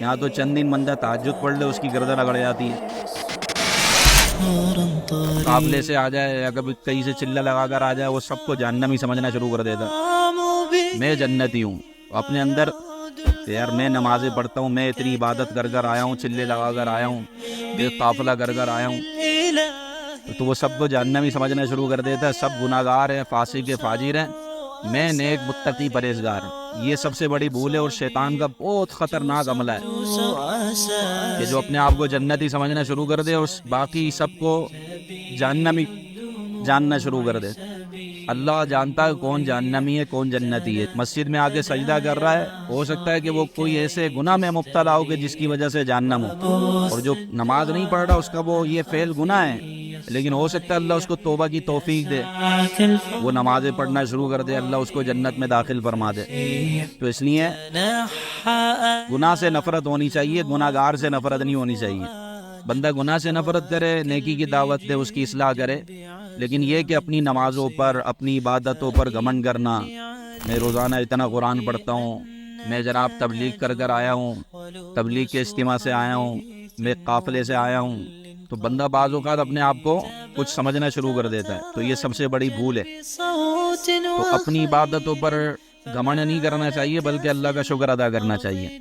یہاں تو چند دن بندہ تہجد پڑھ لے اس کی گردن اگڑ جاتی ہے. قافلے سے آ جائے یا کبھی کہیں سے چلہ لگا کر آ جائے وہ سب کو جہنمی سمجھنا شروع کر دیتا. میں جنتی ہوں اپنے اندر یار، میں نمازیں پڑھتا ہوں، میں اتنی عبادت کر کر آیا ہوں، چلے لگا کر آیا ہوں، ایک قافلہ کر کر آیا ہوں، تو وہ سب کو جہنمی سمجھنا شروع کر دیتا ہے. سب گناہ گار ہیں، فاسق کے فاجر ہیں، میں نیک متقی پرہیزگار ہوں. یہ سب سے بڑی بھول ہے اور شیطان کا بہت خطرناک عملہ ہے کہ جو اپنے آپ کو جنتی سمجھنا شروع کر دے اور باقی سب کو جہنمی جاننا شروع کر دے. اللہ جانتا ہے کون جہنمی ہے کون جنتی ہے. مسجد میں آ کے سجدہ کر رہا ہے، ہو سکتا ہے کہ وہ کوئی ایسے گناہ میں مبتلا ہو کہ جس کی وجہ سے جہنم ہو، اور جو نماز نہیں پڑھ رہا اس کا وہ یہ فعل گناہ ہے، لیکن ہو سکتا ہے اللہ اس کو توبہ کی توفیق دے، وہ نمازیں پڑھنا شروع کر دے، اللہ اس کو جنت میں داخل فرما دے. تو اس لیے گناہ سے نفرت ہونی چاہیے، گناہ گار سے نفرت نہیں ہونی چاہیے. بندہ گناہ سے نفرت کرے، نیکی کی دعوت دے، اس کی اصلاح کرے، لیکن یہ کہ اپنی نمازوں پر اپنی عبادتوں پر گھمنڈ کرنا، میں روزانہ اتنا قرآن پڑھتا ہوں، میں جناب تبلیغ کر کر آیا ہوں، تبلیغ کے اجتماع سے آیا ہوں، میں قافلے سے آیا ہوں، تو بندہ بعض اوقات اپنے آپ کو کچھ سمجھنا شروع کر دیتا ہے. تو یہ سب سے بڑی بھول ہے. تو اپنی عبادتوں پر گھمنڈ نہیں کرنا چاہیے بلکہ اللہ کا شکر ادا کرنا چاہیے.